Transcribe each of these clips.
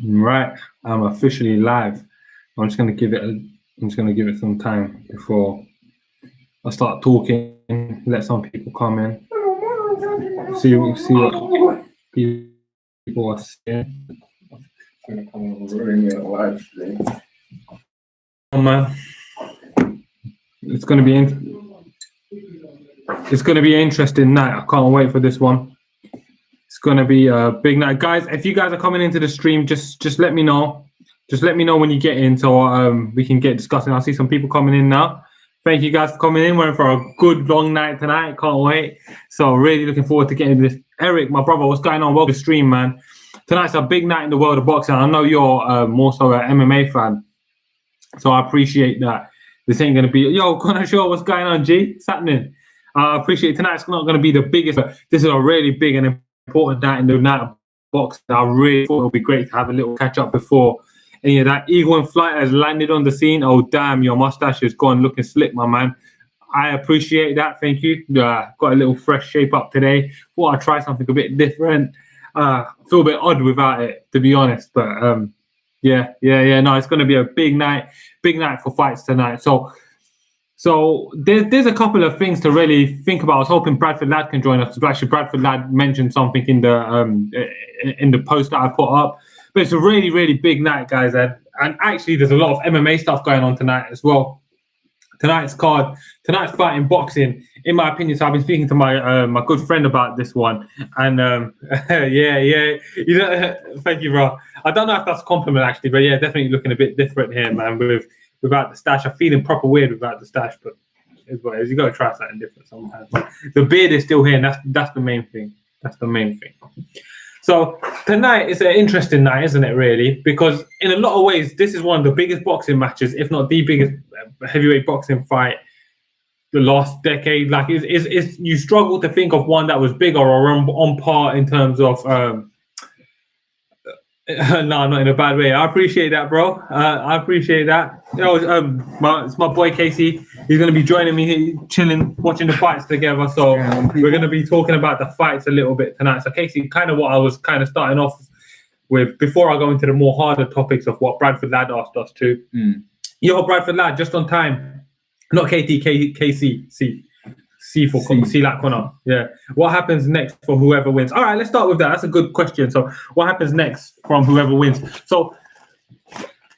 Right, I'm officially live. I'm just gonna give it. I'm just gonna give it some time before I start talking. Let some people come in. See what people are saying. I'm gonna come on live stream. Oh man, it's gonna be it's gonna be an interesting night. I can't wait for this one. It's gonna be a big night, guys. If you guys are coming into the stream, just let me know. Just let me know when you get in, so we can get discussing. I see some people coming in now. Thank you guys for coming in. We're in for a good long night tonight. Can't wait. So really looking forward to getting this. Eric, my brother, what's going on? Welcome to the stream, man. Tonight's a big night in the world of boxing. I know you're more so an MMA fan, so I appreciate that. This ain't gonna be yo, Connor Shaw, what's going on, G? What's happening? I appreciate tonight's not gonna be the biggest, but this is a really big and important night in the night of boxing. I really thought it would be great to have a little catch up before any of that. Eagle in Flight has landed on the scene. Oh damn, your mustache is gone looking slick, my man. I appreciate that. Thank you. Got a little fresh shape up today. Thought I'd try something a bit different. Feel a bit odd without it, to be honest. But yeah. No, it's going to be a big night for fights tonight. So there's a couple of things to really think about. I was hoping Bradford Ladd can join us. Actually, Bradford Ladd mentioned something in the post that I put up. But it's a really, really big night, guys. And actually, there's a lot of MMA stuff going on tonight as well. Tonight's fight in boxing, in my opinion. So I've been speaking to my good friend about this one, and yeah, you know, thank you, bro. I don't know if that's a compliment actually, but yeah, definitely looking a bit different here, man. Without the stash, I'm feeling proper weird without the stash, but it's what it is. You got to try something different sometimes. But the beard is still here, and that's the main thing. That's the main thing. So tonight is an interesting night, isn't it, really? Because in a lot of ways, this is one of the biggest boxing matches, if not the biggest heavyweight boxing fight the last decade. Like, it's you struggle to think of one that was bigger or on par in terms of... no, not in a bad way. I appreciate that, bro. I appreciate that. You know, it's my boy Casey. He's going to be joining me here, chilling, watching the fights together. So we're going to be talking about the fights a little bit tonight. So Casey, kind of what I was kind of starting off with before I go into the more harder topics of what Bradford Ladd asked us to. Yo, Bradford Ladd, just on time. Not KT, KC, C like Connor. Yeah. What happens next for whoever wins? All right, let's start with that. That's a good question. So what happens next from whoever wins? So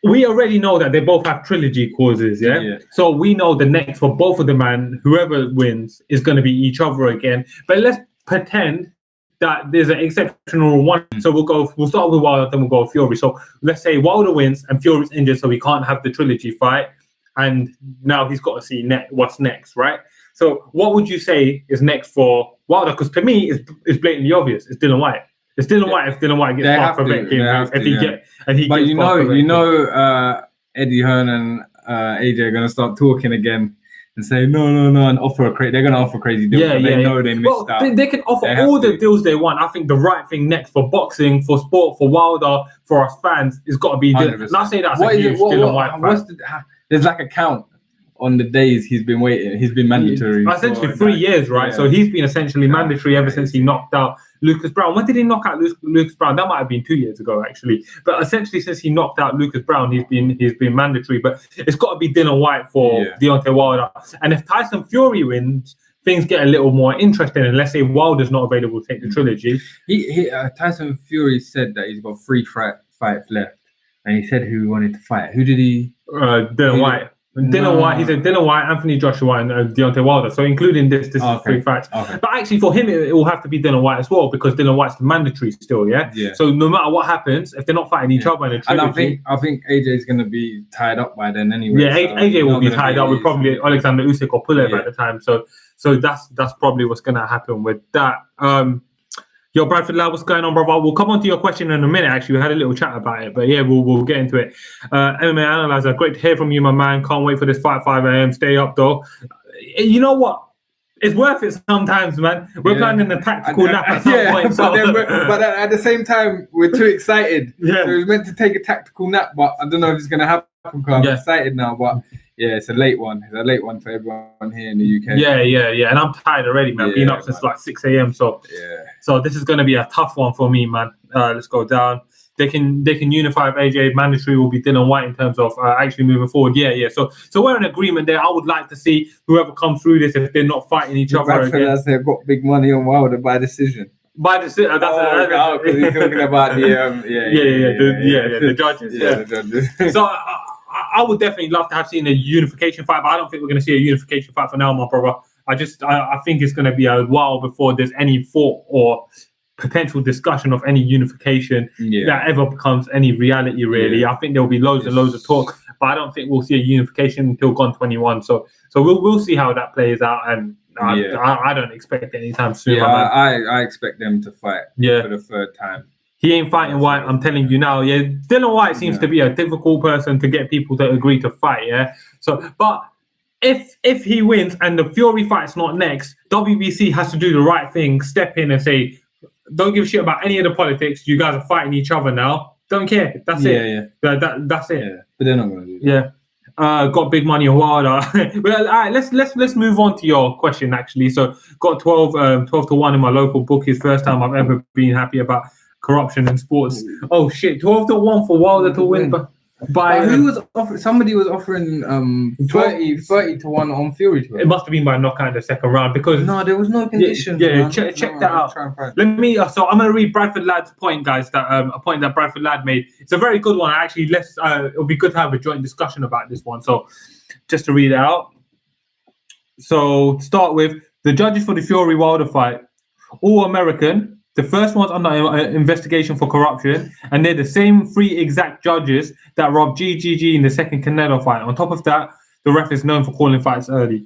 we already know that they both have trilogy clauses, yeah? So we know the next for both of them, and whoever wins is going to be each other again. But let's pretend that there's an exceptional one. So we'll start with Wilder, then we'll go with Fury. So let's say Wilder wins and Fury's injured, so he can't have the trilogy fight. And now he's got to see what's next, right? So what would you say is next for Wilder? Because to me, it's blatantly obvious. It's Dylan White. It's Dylan White if Dylan White gets past Povetkin. But you know, Eddie Hearn and AJ are gonna start talking again and say no, and offer they're gonna offer crazy deals. They know they missed out. They can offer all the deals they want. I think the right thing next for boxing, for sport, for Wilder, for us fans, is got to be Dylan. And I say that's a huge Dylan White. There's like a count on the days he's been waiting. He's been mandatory. Essentially 3 years, right? Yeah. So he's been essentially mandatory ever since he knocked out Lucas Brown. When did he knock out Lucas Brown? That might have been 2 years ago, actually. But essentially, since he knocked out Lucas Brown, he's been mandatory. But it's got to be Dylan White for Deontay Wilder. And if Tyson Fury wins, things get a little more interesting. And let's say Wilder's not available to take the trilogy. Tyson Fury said that he's got 3 fights left, and he said who he wanted to fight. Who did he? Dylan White. White, he said Dylan White, Anthony Joshua, and Deontay Wilder. So including this is 3 fights. Okay. But actually, for him, it will have to be Dylan White as well, because Dylan White's mandatory still. Yeah. So no matter what happens, if they're not fighting each other in a trilogy, and I think AJ's going to be tied up by then anyway. Yeah, so AJ will be tied up with probably Alexander Usyk or Pulev at the time. So that's probably what's going to happen with that. Yo, Bradford Ladd, what's going on, brother? We'll come on to your question in a minute, actually. We had a little chat about it, but yeah, we'll get into it. MMA Analyzer, great to hear from you, my man. Can't wait for this fight, 5 a.m. Stay up, though. You know what? It's worth it sometimes, man. We're planning a tactical nap at some point. But at the same time, we're too excited. So we're meant to take a tactical nap, but I don't know if it's going to happen because I'm excited now. But Yeah, it's a late one. It's a late one for everyone here in the UK. Yeah. And I'm tired already, man. Been up since like 6 a.m. So this is going to be a tough one for me, man. Let's go down. They can unify with AJ. Mandatory will be Dylan White in terms of actually moving forward. Yeah. So we're in agreement there. I would like to see whoever comes through this, if they're not fighting each other again. They've got big money on Wilder by decision. By decision. Because you're talking about the judges. The judges. So I would definitely love to have seen a unification fight, but I don't think we're going to see a unification fight for now, my brother. I think it's going to be a while before there's any thought or potential discussion of any unification that ever becomes any reality, really. I think there'll be loads and loads of talk, but I don't think we'll see a unification until Gone 21. So we'll see how that plays out, and I don't expect it anytime soon. I expect them to fight for the third time. He ain't fighting White, I'm telling you now. Yeah, Dylan White seems to be a difficult person to get people to agree to fight. Yeah, so but if he wins and the Fury fight's not next, WBC has to do the right thing, step in and say, don't give a shit about any of the politics. You guys are fighting each other now. Don't care. That's it. That's it. Yeah, but they're not going to do that. Got big money on Wilder. Well, all right, let's move on to your question, actually. So got 12 to 1 in my local bookies. First time I've ever been happy about corruption in sports. Oh shit, 12 to 1 for Wilder to win. By who was offering? Somebody was offering 30 to 1 on Fury to win. It must have been by knockout in the second round, because there was no conditions. Check that out. Let me. So I'm gonna read Bradford Ladd's point, guys. That a point that Bradford Ladd made. It's a very good one. Actually, it'll be good to have a joint discussion about this one. So just to read it out. So to start with, the judges for the Fury Wilder fight, all American. The first one's under investigation for corruption, and they're the same 3 exact judges that robbed GGG in the second Canelo fight. On top of that, the ref is known for calling fights early.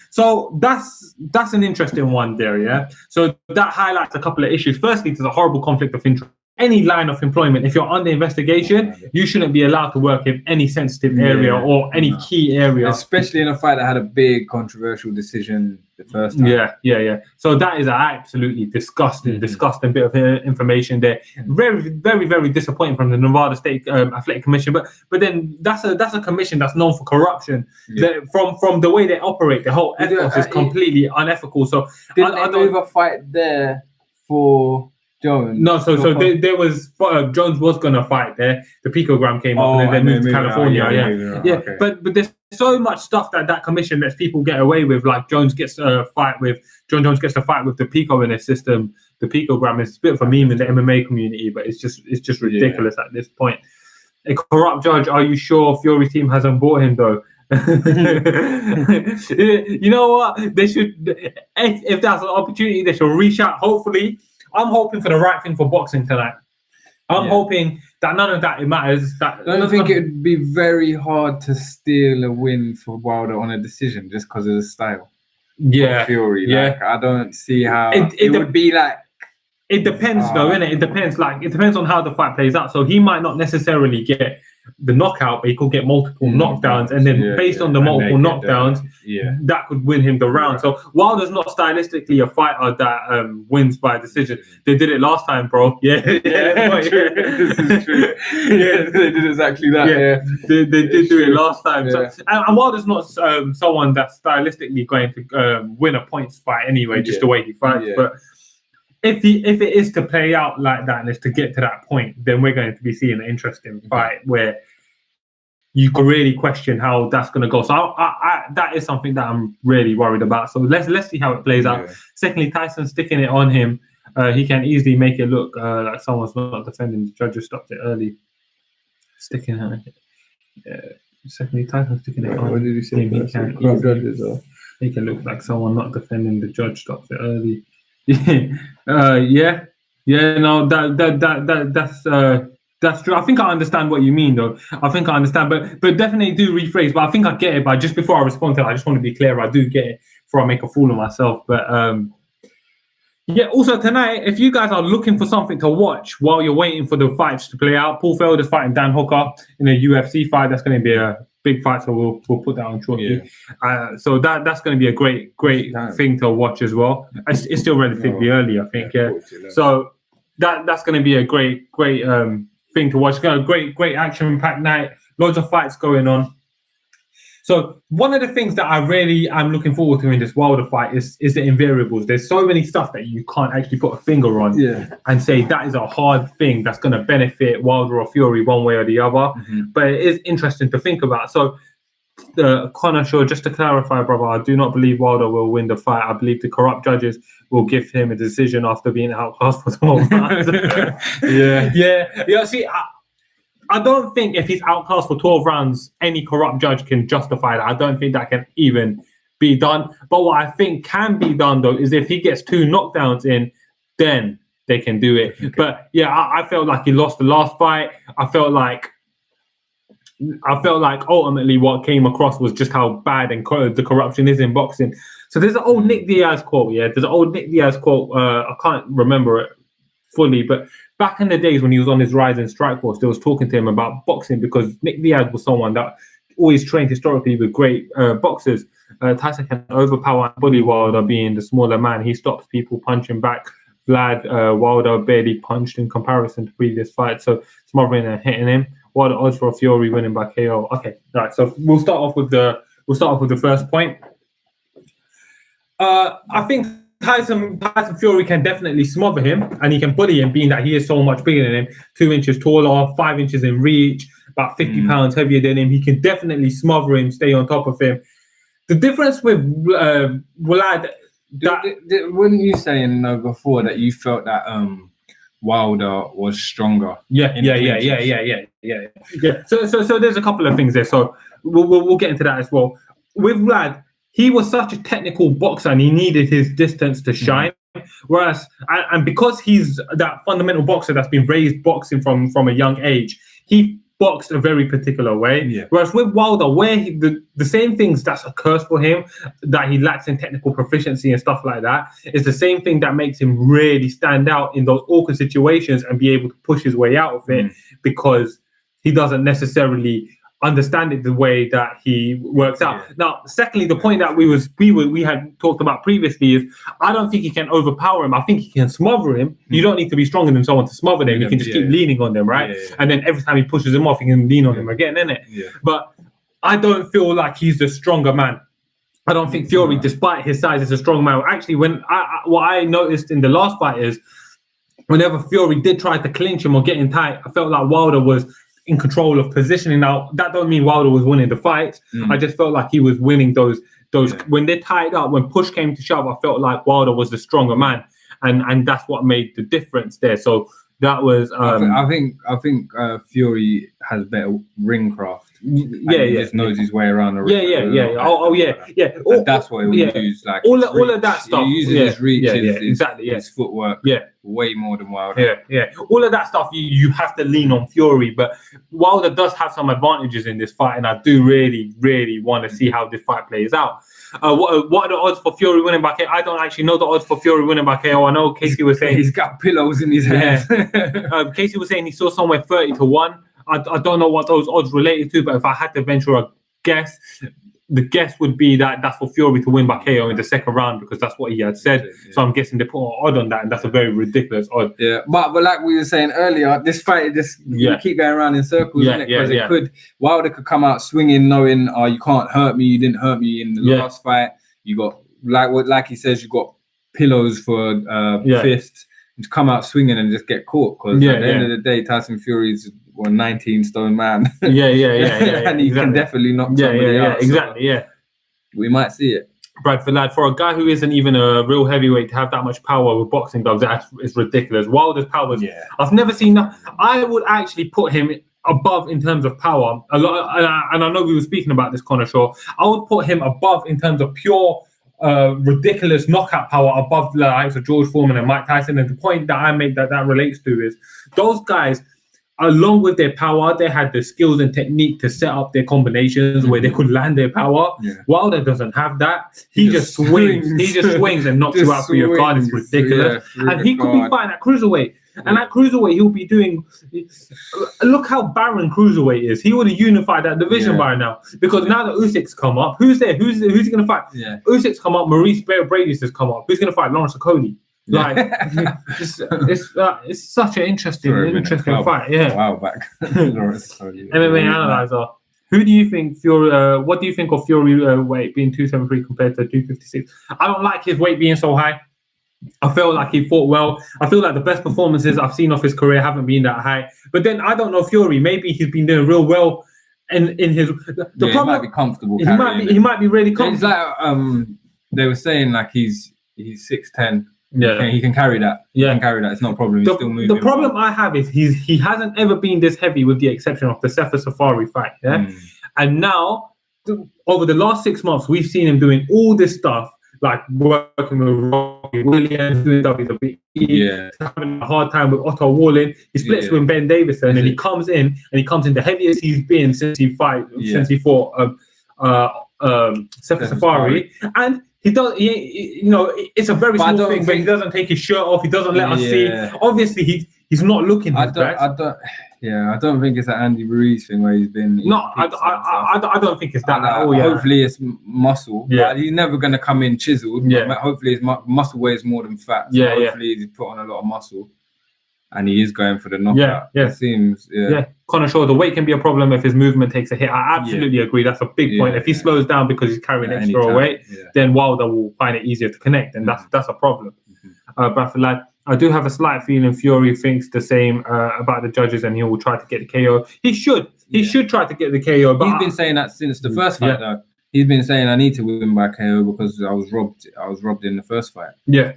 So that's an interesting one there, yeah? So that highlights a couple of issues. Firstly, there's a horrible conflict of interest. Any line of employment, if you're under investigation, you shouldn't be allowed to work in any sensitive area or any key area. Especially in a fight that had a big controversial decision the first time. Yeah. So that is an absolutely disgusting bit of information there. Very, very, very disappointing from the Nevada State Athletic Commission. But then that's a commission that's known for corruption. From the way they operate, the whole ethos is completely unethical. So didn't they move a fight there for Jones? No, so there was Jones was gonna fight there. The picogram came up, and then they moved to California. Okay. But there's so much stuff that commission lets people get away with. Like John Jones gets to fight with the pico in his system. The picogram is a bit of a meme in the MMA community, but it's just ridiculous at this point. A corrupt judge. Are you sure Fury team hasn't bought him though? You know what? They should. If that's an opportunity, they should reach out. Hopefully. I'm hoping for the right thing for boxing tonight. I'm hoping that none of that matters. I don't think it would be very hard to steal a win for Wilder on a decision just because of the style. Yeah, Fury. I don't see how it would be like. It depends, though, innit? It depends. It depends on how the fight plays out. So he might not necessarily get the knockout, but he could get multiple knockdowns, and then based on the multiple knockdowns, that could win him the round. So Wilder's not stylistically a fighter that wins by decision. They did it last time, bro. This is true. They did exactly that. They did do it last time. So, and Wilder's not someone that's stylistically going to win a points fight anyway, just the way he fights. But if it is to play out like that and it's to get to that point, then we're going to be seeing an interesting fight where you could really question how that's going to go. So I that is something that I'm really worried about. So let's see how it plays out. Secondly, Tyson sticking it on him. He can easily make it look like someone's not defending. The judge just stopped it early. Sticking it. Secondly, Tyson sticking it on. What did you say? He can look like someone not defending. The judge stopped it early. No, that's true. I think I understand what you mean, though. I think I understand, but definitely do rephrase. But I think I get it. But just before I respond to it, I just want to be clear. I do get it before I make a fool of myself. But also tonight, if you guys are looking for something to watch while you're waiting for the fights to play out, Paul Felder's fighting Dan Hooker in a UFC fight. That's going to be a big fight, so we'll put that on shortly. So that's going to be a great thing to watch as well. It's still relatively early, I think. So that's going to be a great thing to watch. It's got a great action-packed night. Loads of fights going on. So one of the things that I really am looking forward to in this Wilder fight is the invariables. There's so many stuff that you can't actually put a finger on and say that is a hard thing that's going to benefit Wilder or Fury one way or the other. But it is interesting to think about. So Conor Shaw, just to clarify, brother, I do not believe Wilder will win the fight. I believe the corrupt judges will give him a decision after being outclassed for 12 rounds. See, I don't think if he's outclassed for 12 rounds, any corrupt judge can justify that. I don't think that can even be done. But what I think can be done, though, is if he gets 2 knockdowns in, then they can do it. Okay. But yeah, I felt like he lost the last fight. I felt like ultimately what came across was just how bad and the corruption is in boxing. So there's an old Nick Diaz quote, I can't remember it fully, but back in the days when he was on his rise in Strikeforce, they was talking to him about boxing because Nick Diaz was someone that always trained historically with great boxers. Tyson can overpower and bully Wilder being the smaller man. He stops people punching back. Wilder barely punched in comparison to previous fights, so smothering and hitting him. What are the odds for Fury winning by KO? Okay, right. So we'll start off with the first point. I think Tyson Fury can definitely smother him, and he can bully him, being that he is so much bigger than him, 2 inches taller, 5 inches in reach, about 50 pounds heavier than him. He can definitely smother him, stay on top of him. The difference with Vlad, weren't you saying before that you felt that Wilder was stronger? Yeah. So there's a couple of things there. So we'll get into that as well. With Vlad, he was such a technical boxer and he needed his distance to shine. Whereas, and because he's that fundamental boxer that's been raised boxing from a young age, he boxed a very particular way. Yeah. Whereas with Wilder, where the same things that's a curse for him, that he lacks in technical proficiency and stuff like that, is the same thing that makes him really stand out in those awkward situations and be able to push his way out of it, because he doesn't necessarily understand it the way that he works out. Yeah. Now, secondly, the point that we had talked about previously is I don't think he can overpower him. I think he can smother him. You don't need to be stronger than someone to smother them. You can just keep leaning on them, right? Yeah. And then every time he pushes him off, he can lean on him again, innit? Yeah. But I don't feel like he's the stronger man. I don't think Fury, despite his size, is a strong man. Actually, what I noticed in the last fight is whenever Fury did try to clinch him or get in tight, I felt like Wilder was in control of positioning. Now, that don't mean Wilder was winning the fights. I just felt like he was winning those when they're tied up, when push came to shove, I felt like Wilder was the stronger man, and that's what made the difference there. So that was I think Fury has better ring craft. He just knows his way around the ring. That's what he would use. Like all of that stuff. He uses his reach, his footwork, way more than Wilder. All of that stuff you have to lean on Fury, but Wilder does have some advantages in this fight, and I do really, really want to see how this fight plays out. What are the odds for Fury winning by KO? I don't actually know the odds for Fury winning by KO. I know Casey was saying he's got pillows in his hands. Casey was saying he saw somewhere 30-1. I don't know what those odds related to, but if I had to venture a guess, the guess would be that that's for Fury to win by KO in the second round, because that's what he had said. Yeah. So I'm guessing they put an odd on that, and that's a very ridiculous odd. Yeah, but like we were saying earlier, this fight you keep going around in circles, because Wilder could come out swinging, knowing, you can't hurt me, you didn't hurt me in the last fight. You got like he says, you got pillows for fists. To come out swinging and just get caught, because at the end of the day, Tyson Fury's 19 stone man. And he can definitely knock somebody out. Exactly. So we might see it. Bradford lad, for a guy who isn't even a real heavyweight to have that much power with boxing gloves, it's ridiculous. Wilder's powers, I've never seen that. I would actually put him above in terms of power a lot, and I know we were speaking about this, Conor Shaw. I would put him above in terms of pure ridiculous knockout power, above the likes of George Foreman and Mike Tyson. And the point that I make that relates to is those guys, along with their power, they had the skills and technique to set up their combinations where they could land their power. Wilder doesn't have that. He just swings. He just swings and knocks you out for your guard. It's ridiculous. And he could be fighting at cruiserweight. And at cruiserweight, he'll be doing. Look how barren cruiserweight is. He would have unified that division by now, because now that Usyk's come up, who's there? Who's he going to fight? Usyk's come up. Maurice Brady's has come up. Who's going to fight? Lawrence Okoli. Like it's such an interesting fight. Yeah. Wow, back. Lawrence Okoli. MMA analyzer. Who do you think Fury? What do you think of Fury weight being 273 compared to 256? I don't like his weight being so high. I feel like he fought well. I feel like the best performances I've seen of his career haven't been that high. But then I don't know Fury. Maybe he's been doing real well in his. The problem, he might be comfortable. He might be really comfortable. It's like they were saying like he's 6'10". Yeah, he can carry that. He can carry that. It's not a problem. He's still moving. The problem I have is he hasn't ever been this heavy, with the exception of the Sefer Safari fight. Yeah, and now over the last 6 months, we've seen him doing all this stuff, like working with Robbie Williams, doing WWE, having a hard time with Otto Wallin. He splits with Ben Davison, and he comes in the heaviest he's been since he fought Sefer Safari, and he does. It's a very small thing, but he doesn't take his shirt off. He doesn't let us see. Obviously, he's not looking. I don't think it's an Andy Ruiz thing where he's been. No, I don't think it's that at all. Yeah. Hopefully, it's muscle. Yeah, he's never gonna come in chiseled. Yeah. But hopefully, his muscle weighs more than fat. So hopefully, he's put on a lot of muscle. And he is going for the knockout. Yeah. It seems. Yeah. Conor Shaw, the weight can be a problem if his movement takes a hit. I absolutely agree. That's a big point. If he slows down because he's carrying extra weight, then Wilder will find it easier to connect, and that's a problem. But lad, I do have a slight feeling Fury thinks the same about the judges, and he will try to get the KO. He should. He should try to get the KO. But he's been saying that since the first fight, though. He's been saying I need to win by KO because I was robbed in the first fight. Yeah.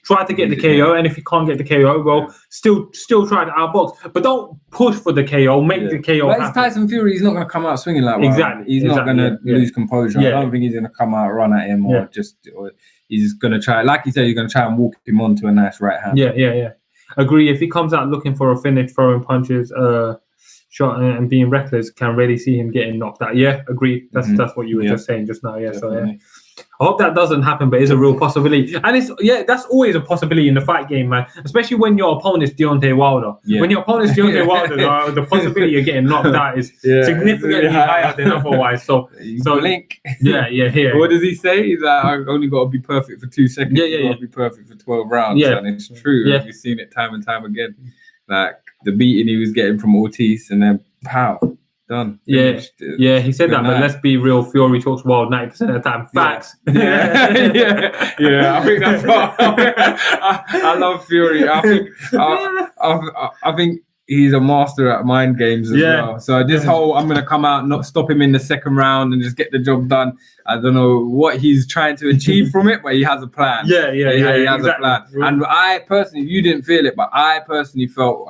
Try to get the KO, and if you can't get the KO, well, still try to outbox, but don't push for the KO. Make the KO. But it's Tyson Fury. He's not going to come out swinging like that. Exactly. He's not going to lose composure. I don't think he's going to come out run at him or he's going to try. Like you said, you're going to try and walk him onto a nice right hand. Yeah. Agree. If he comes out looking for a finish, throwing punches, shot and being reckless, can really see him getting knocked out. Yeah, agree. That's what you were just saying just now. Yeah, definitely. So I hope that doesn't happen, but it's a real possibility. And that's always a possibility in the fight game, man. Especially when your opponent's Deontay Wilder. Yeah. When your opponent's Deontay Wilder, the possibility of getting knocked out is significantly higher than otherwise. So Link. Yeah. What does he say? He's like, I've only got to be perfect for 2 seconds. Got to be perfect for 12 rounds. Yeah. And it's true. Yeah. We've seen it time and time again. Like the beating he was getting from Ortiz, and then pow, done. Finished. Yeah. He said that, but let's be real. Fury talks wild 90% of the time. Facts. Yeah. I think that's what I love Fury. I think he's a master at mind games as well. So this whole I'm gonna come out, not stop him in the second round, and just get the job done. I don't know what he's trying to achieve from it, but he has a plan. He has a plan. And I personally, you didn't feel it, but I personally felt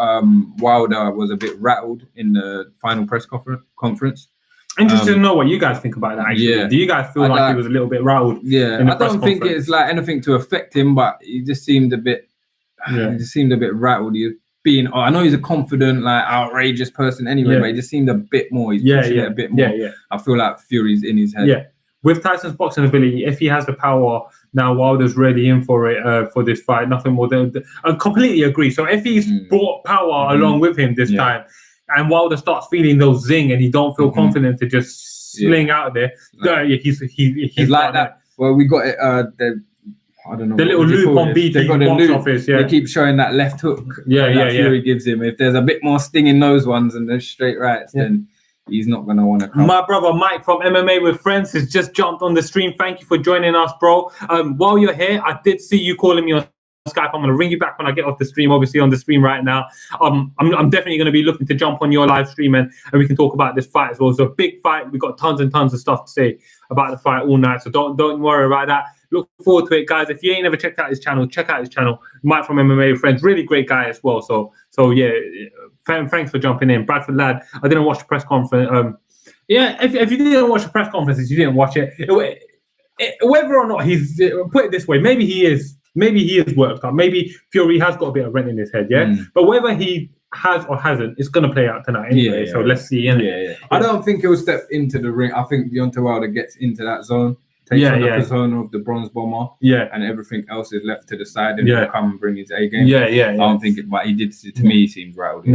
Wilder was a bit rattled in the final press conference. Interested to know what you guys think about that. Actually, do you guys feel like he was a little bit rattled? Yeah, I don't think it's like anything to affect him, but he just seemed a bit. He just seemed a bit rattled. I know he's a confident, like outrageous person anyway, but he just seemed a bit more. He's pushing it a bit more. I feel like Fury's in his head. Yeah. With Tyson's boxing ability, if he has the power, now Wilder's ready in for it for this fight. Nothing more than I completely agree. So if he's brought power along with him this time, and Wilder starts feeling those zing, and he don't feel confident to just sling out there, he's like that. Well, we got it. I don't know. The little loop on BT box office. Yeah, they keep showing that left hook. Fury gives him. If there's a bit more sting in those ones and those straight rights, then he's not going to want to come. My brother Mike from MMA with Friends has just jumped on the stream. Thank you for joining us, bro. While you're here, I did see you calling me on Skype. I'm going to ring you back when I get off the stream, obviously on the stream right now. I'm definitely going to be looking to jump on your live stream and we can talk about this fight as well. It's a big fight. We've got tons and tons of stuff to say about the fight all night. So don't worry about that. Look forward to it, guys. If you ain't never checked out his channel, check out his channel. Mike from MMA with Friends, really great guy as well. So yeah, thanks for jumping in. Bradford lad, I didn't watch the press conference. If you didn't watch the press conferences, you didn't watch it. Whether or not he's, put it this way, maybe he is worked up. Maybe Fury has got a bit of rent in his head, But whether he has or hasn't, it's going to play out tonight anyway. So let's see. I don't think he'll step into the ring. I think Deontay Wilder gets into that zone. Takes on the persona of the bronze bomber, and everything else is left to the side, and he'll come and bring his A game. I don't think it, but he did. To me, he seemed rattled.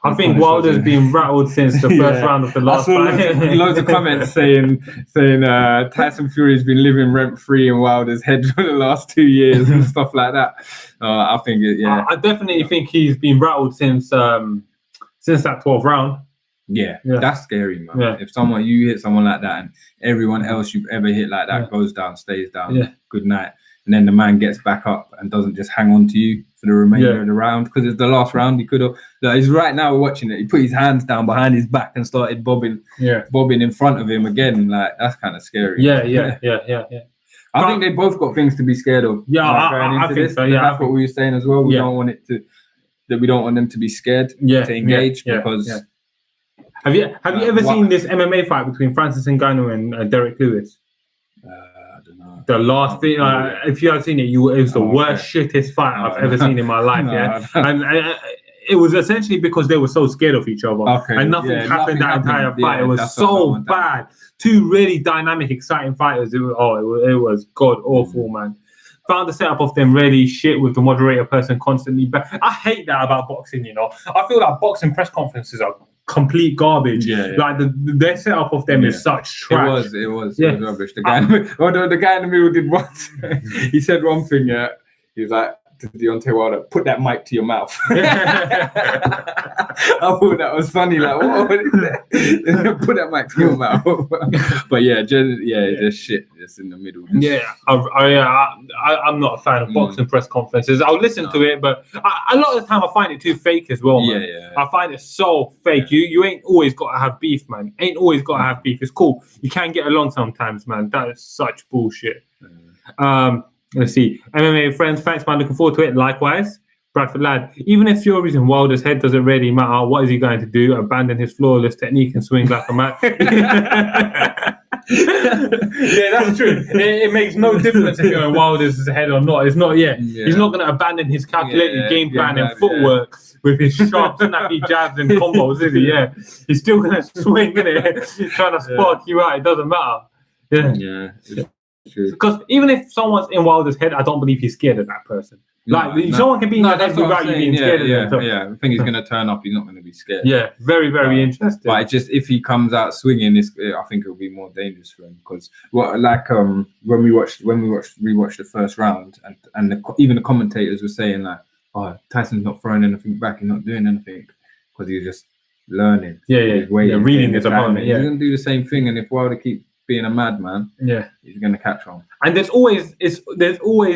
I think Wilder's been rattled since the first round of the last fight. Loads of comments saying Tyson Fury's been living rent free in Wilder's head for the last 2 years and stuff like that. I think I definitely think he's been rattled since that 12th round. Yeah, that's scary, man. Yeah. If you hit someone like that and everyone else you've ever hit like that goes down, stays down, good night. And then the man gets back up and doesn't just hang on to you for the remainder of the round, because it's the last round. He could have. He's right now watching it. He put his hands down behind his back and started bobbing in front of him again. Like, that's kind of scary. Yeah. I think they both got things to be scared of. Yeah, I think so. Yeah, that's what we were saying as well. We don't want them to be scared to engage because. Have you ever seen this MMA fight between Francis Ngannou and Derek Lewis? I don't know. The last thing, if you have seen it, it was the worst, shittest fight I've ever seen in my life. And it was essentially because they were so scared of each other, and nothing happened that entire fight. It was so bad. Two really dynamic, exciting fighters. It was god awful, man. Found the setup of them really shit with the moderator person constantly. But I hate that about boxing. I feel like boxing press conferences are complete garbage. Like their setup of them is such trash. It was rubbish. The guy in the middle did one. He said one thing. He was like to Deontay Wilder, "Put that mic to your mouth." I thought that was funny. Like, what is that? Put that mic to your mouth. But just shit. Just in the middle. I'm not a fan of boxing press conferences. I'll listen to it, but a lot of the time I find it too fake as well, man. I find it so fake. You ain't always got to have beef, man. Ain't always got to have beef. It's cool. You can get along sometimes, man. That is such bullshit. Let's see. MMA friends, thanks, man. Looking forward to it. Likewise. Bradford lad, even if Fury's in Wilder's head, doesn't really matter. What is he going to do? Abandon his flawless technique and swing like a man? That's true. It makes no difference if you're in Wilder's head or not. It's not. He's not going to abandon his calculated game plan and footwork with his sharp, snappy jabs and combos, is he? He's still going to swing, innit? Trying to spark you out. It doesn't matter. Because even if someone's in Wilder's head, I don't believe he's scared of that person. Someone can be in your head without you being scared of them. I think he's going to turn up. He's not going to be scared. Yeah, very, very interesting. But it's just if he comes out swinging, I think it'll be more dangerous for him. Because when we rewatched the first round, and even the commentators were saying like, "Oh, Tyson's not throwing anything back. He's not doing anything because he's just learning. Reading his opponent. He's going to do the same thing, and if Wilder keeps being a madman, he's going to catch on. And there's always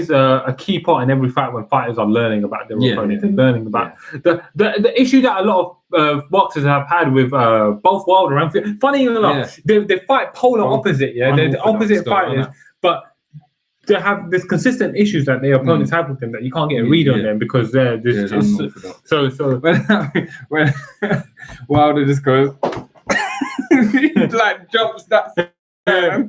a key part in every fight when fighters are learning about their opponent. They're learning about the issue that a lot of boxers have had with both Wilder and Fury. Funny enough, they fight polar opposite. They're the opposite fighters, but they have this consistent issues that their opponents have with them that you can't get a read on them because they're just so. When Wilder just goes, he like jumps that.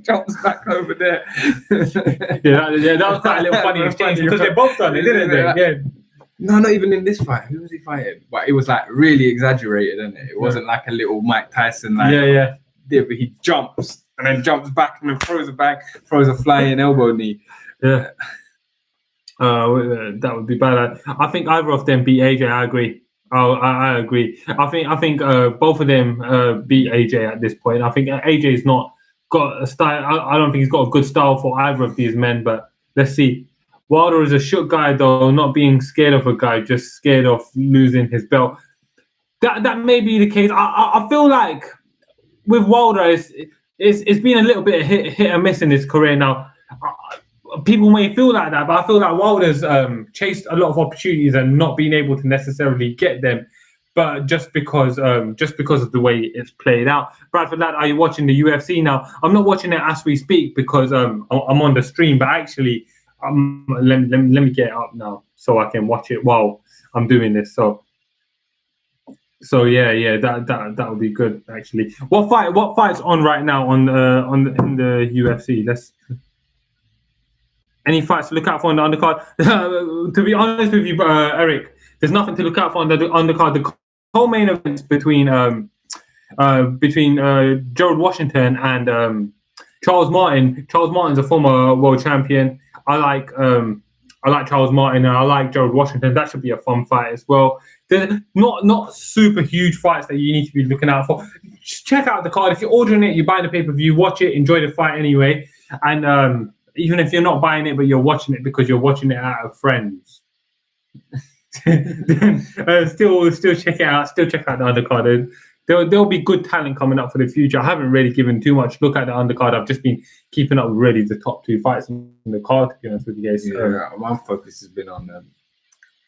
Jumps back over there. That was quite a little funny exchange because they both done it, didn't they? No, not even in this fight. Who was he fighting? But it was like really exaggerated, isn't it? It wasn't like a little Mike Tyson. But he jumps and then jumps back and then throws it back, throws a flying elbow knee. That would be bad. I think either of them beat AJ. I agree. I agree. I think both of them beat AJ at this point. I think AJ's not got a style. I don't think he's got a good style for either of these men, but let's see. Wilder is a shook guy, though, not being scared of a guy, just scared of losing his belt. That may be the case. I feel like with Wilder, it's been a little bit of hit and miss in his career now. People may feel like that, but I feel like Wilder's chased a lot of opportunities and not been able to necessarily get them. But just because of the way it's played out. Bradford lad, are you watching the UFC now? I'm not watching it as we speak because I'm on the stream. But actually, let me get it up now so I can watch it while I'm doing this. So that would be good actually. What fight's on right now in the UFC? Any fights to look out for on the undercard? To be honest with you, Eric, there's nothing to look out for on the undercard. The co-main events between Gerald Washington and Charles Martin. Charles Martin's a former world champion. I like Charles Martin and I like Gerald Washington. That should be a fun fight as well. They're not super huge fights that you need to be looking out for. Just check out the card. If you're ordering it, you're buying the pay-per-view, watch it, enjoy the fight anyway. And even if you're not buying it, but you're watching it because you're watching it out of friends. Then still check it out. Still check out the undercard. there'll be good talent coming up for the future. I haven't really given too much look at the undercard. I've just been keeping up with really the top 2 fights in the card, to be honest with you guys. My focus has been on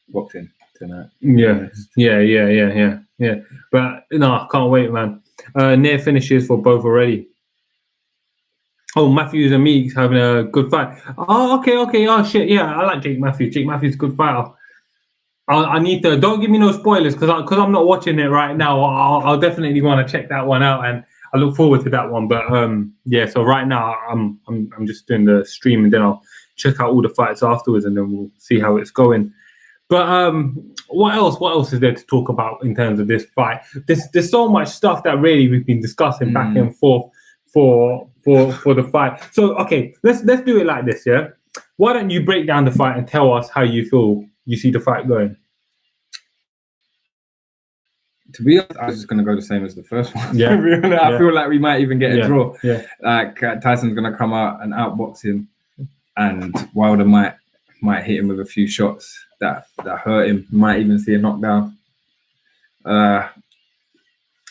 boxing tonight. Yeah. But no, I can't wait, man. Near finishes for both already. Oh, Matthews and Meeks having a good fight. Oh, okay. Oh, shit. Yeah, I like Jake Matthews. Jake Matthews is a good fighter. I need to... Don't give me no spoilers because I'm not watching it right now. I'll definitely want to check that one out, and I look forward to that one. But yeah, so right now I'm just doing the stream, and then I'll check out all the fights afterwards, and then we'll see how it's going. But what else is there to talk about in terms of this fight? There's so much stuff that really we've been discussing back and forth for the fight. So okay, let's do it like this, yeah? Why don't you break down the fight and tell us how you feel you see the fight going? To be honest, I was just gonna go the same as the first one. Yeah. I feel like we might even get a draw. Yeah. Like Tyson's gonna come out and outbox him, and Wilder might hit him with a few shots that hurt him. Might even see a knockdown.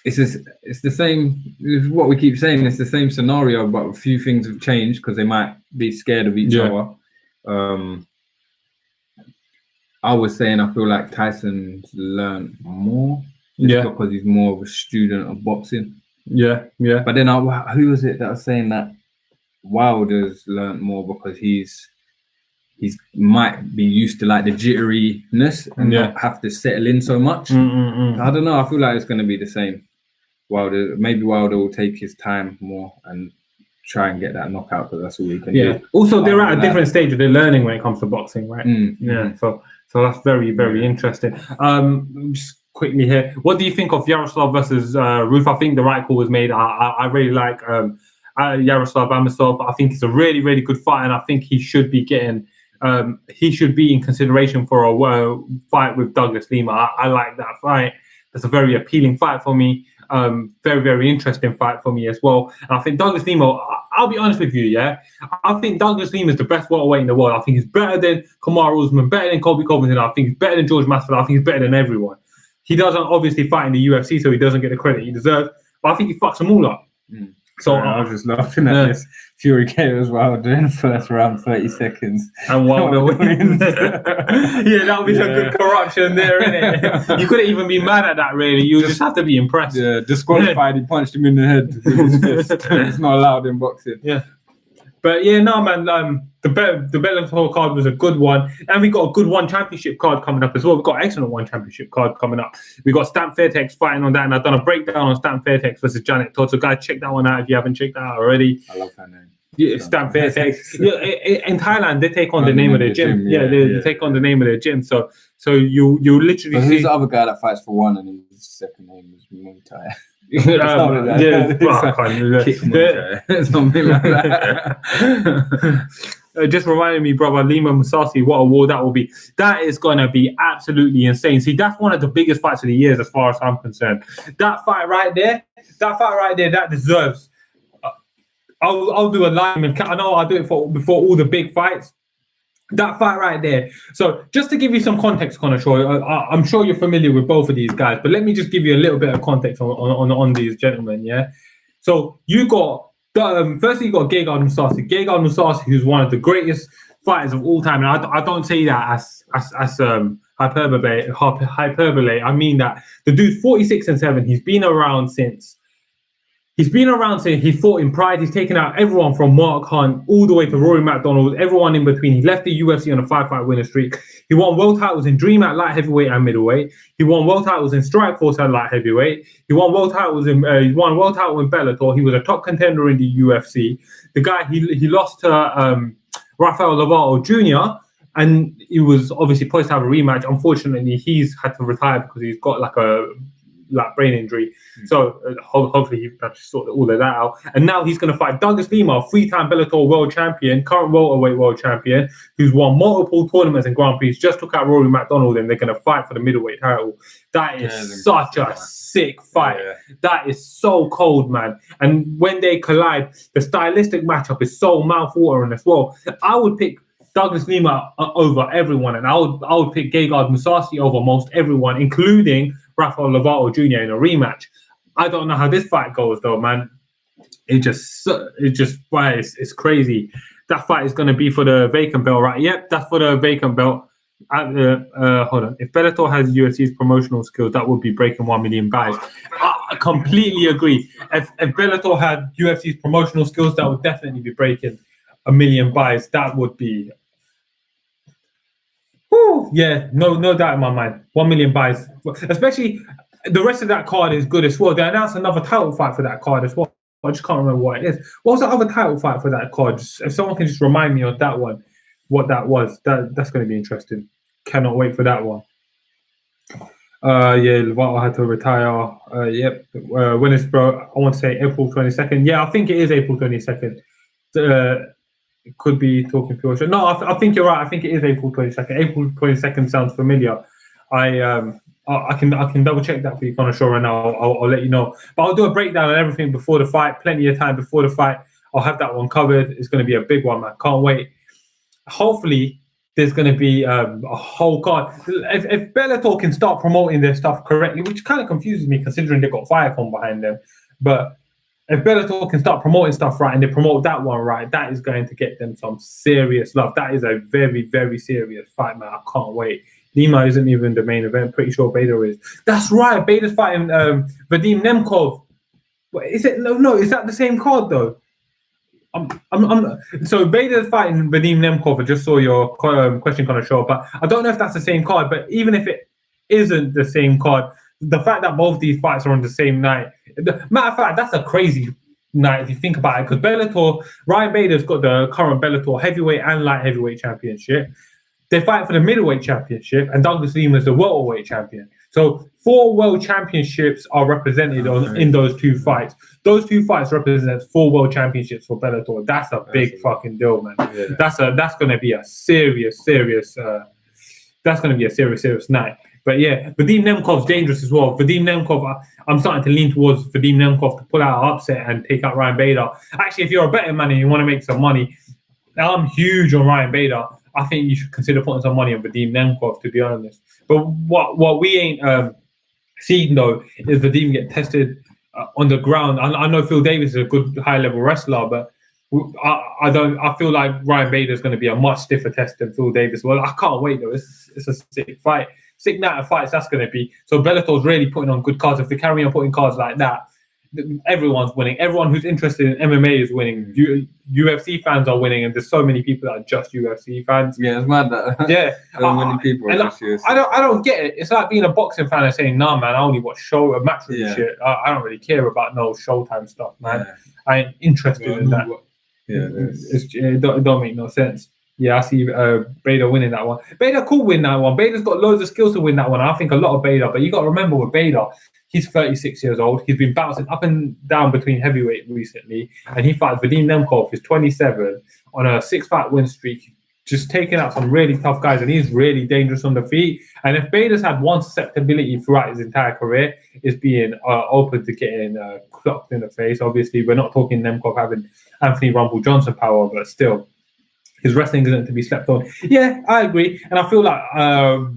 It's the same. It's what we keep saying. It's the same scenario, but a few things have changed because they might be scared of each other. I was saying I feel like Tyson's learned more. Because he's more of a student of boxing. Yeah. But then who was it that was saying that Wilder's learned more because he's might be used to like the jitteriness and not have to settle in so much. I don't know. I feel like it's going to be the same. Maybe Wilder will take his time more and try and get that knockout because that's all he can do. Also, they're at a different stage of their learning when it comes to boxing, right? So that's very, very interesting. Just quickly here, what do you think of Yaroslav versus Ruth? I think the right call was made. I really like Yaroslav Amosov. I think it's a really, really good fight, and I think he should be getting he should be in consideration for a fight with Douglas Lima. I like that fight. That's a very appealing fight for me. Very, very interesting fight for me as well. And I think Douglas Lima, I'll be honest with you, yeah? I think Douglas Lima is the best welterweight in the world. I think he's better than Kamaru Usman, better than Colby Covington. I think he's better than George Masvidal. I think he's better than everyone. He doesn't obviously fight in the UFC, so he doesn't get the credit he deserves. But I think he fucks them all up. So I was just laughing at this. Fury KO's Wilder in the first round, 30 seconds. And Wilder wins. That would be some good corruption there, innit? You couldn't even be mad at that, really. You just have to be impressed. Yeah, disqualified. He punched him in the head with his fist. It's not allowed in boxing. Yeah. But yeah, no, man, the Bellator card was a good one. And we got a good One Championship card coming up as well. We've got an excellent One Championship card coming up. We got Stamp Fairtex fighting on that, and I've done a breakdown on Stamp Fairtex versus Janet Todd. So guys, check that one out if you haven't checked that out already. I love her name. Yeah, Stamp Fairtex. In Thailand, they take on the name of their gym. They take on the name of their gym. So you literally see... Who's the other guy that fights for one and his second name is Muay Thai? Something like that. Just reminded me, brother, Lima Musasi, what a war that will be. That is going to be absolutely insane. See, that's one of the biggest fights of the years as far as I'm concerned. That fight right there, that deserves... I'll do a live. I know I'll do it before all the big fights. That fight right there. So just to give you some context, Conor Shaw, I'm sure you're familiar with both of these guys, but let me just give you a little bit of context on these gentlemen, yeah? So you got, firstly, you got Gegard Mousasi. Gegard Mousasi, who's one of the greatest fighters of all time. And I don't say that as hyperbole. I mean that the dude's 46 and 7. He's been around since he fought in Pride. He's taken out everyone from Mark Hunt all the way to Rory McDonald, everyone in between. He left the UFC on a 5-fight winner streak. He won world titles in Dream at light heavyweight and middleweight. He won world titles in Strikeforce at light heavyweight. He won world titles in world title in Bellator. He was a top contender in the UFC. The guy he lost to Rafael Lovato Jr. and he was obviously poised to have a rematch. Unfortunately, he's had to retire because he's got like a brain injury. So hopefully he can sort all of that out. And now he's going to fight Douglas Lima, 3-time Bellator world champion, current welterweight world champion, who's won multiple tournaments and Grand Prix. Just took out Rory McDonald, and they're going to fight for the middleweight title. That is such a sick fight. That is so cold, man. And when they collide, the stylistic matchup is so mouth-watering as well. I would pick Douglas Lima over everyone, and I would pick Gegard Mousasi over most everyone, including Rafael Lovato Jr. in a rematch. I don't know how this fight goes though, man. It's crazy. That fight is going to be for the vacant belt, right? Yep, that's for the vacant belt. Hold on. If Bellator has UFC's promotional skills, that would be breaking 1 million buys. I completely agree. If Bellator had UFC's promotional skills, that would definitely be breaking 1 million buys. That would be, yeah, no doubt in my mind. 1 million buys, especially the rest of that card is good as well. They announced another title fight for that card as well. I just can't remember what it is. What was the other title fight for that card? If someone can just remind me of that one, what that was, that's going to be interesting. Cannot wait for that one. Lovato had to retire. Yep. When it's I want to say April 22nd. Yeah, I think it is April 22nd. It could be talking pure shit. No, I think you're right. I think it is April 22nd. April 22nd sounds familiar. I can double check that for you, Conor Shaw, and I'll let you know. But I'll do a breakdown on everything before the fight. Plenty of time before the fight. I'll have that one covered. It's going to be a big one, man. Can't wait. Hopefully, there's going to be a whole card. If Bellator can start promoting their stuff correctly, which kind of confuses me considering they've got Viacom behind them, but if Bellator can start promoting stuff right and they promote that one right, that is going to get them some serious love. That is a very, very serious fight, man. I can't wait. Lima isn't even the main event. Pretty sure Bader is. That's right. Bader's fighting Vadim Nemkov. Is it? No. Is that the same card though? So Bader's fighting Vadim Nemkov. I just saw your question kind of show, but I don't know if that's the same card. But even if it isn't the same card, the fact that both these fights are on the same night, matter of fact, that's a crazy night if you think about it. Because Bellator, Ryan Bader's got the current Bellator heavyweight and light heavyweight championship. They fight for the middleweight championship, and Douglas Lima is the welterweight champion. So 4 world championships are represented in those 2 fights. Those 2 fights represent 4 world championships for Bellator. That's a big fucking deal, man. Yeah. That's going to be a serious night. But yeah, Vadim Nemkov's dangerous as well. Vadim Nemkov, I'm starting to lean towards Vadim Nemkov to pull out an upset and take out Ryan Bader. Actually, if you're a betting man and you want to make some money, I'm huge on Ryan Bader. I think you should consider putting some money on Vadim Nemkov, to be honest. But what we ain't seeing though is Vadim get tested on the ground. I know Phil Davis is a good high-level wrestler, but I feel like Ryan Bader is going to be a much stiffer test than Phil Davis. Well, I can't wait though. It's a sick fight. Sick night of fights that's going to be. So Bellator's really putting on good cards. If they carry on putting cards like that, everyone's winning. Everyone who's interested in MMA is winning. UFC fans are winning, and there's so many people that are just UFC fans. Yeah, it's mad that. Yeah, so many people are just UFC. I don't get it. It's like being a boxing fan and saying, "Nah, man, I only watch matchroom shit. I don't really care about no Showtime stuff, man. Yeah. I ain't interested in that." It don't make no sense. Yeah, I see Bader winning that one. Bader could win that one. Bader's got loads of skills to win that one. I think a lot of Bader, but you got to remember with Bader, he's 36 years old. He's been bouncing up and down between heavyweight recently, and he fights Vadim Nemkov, who's 27, on a 6-fight win streak, just taking out some really tough guys, and he's really dangerous on the feet. And if Bader's had one susceptibility throughout his entire career, is being open to getting clocked in the face. Obviously, we're not talking Nemkov having Anthony Rumble Johnson power, but still, his wrestling isn't to be slept on. Yeah, I agree. And I feel like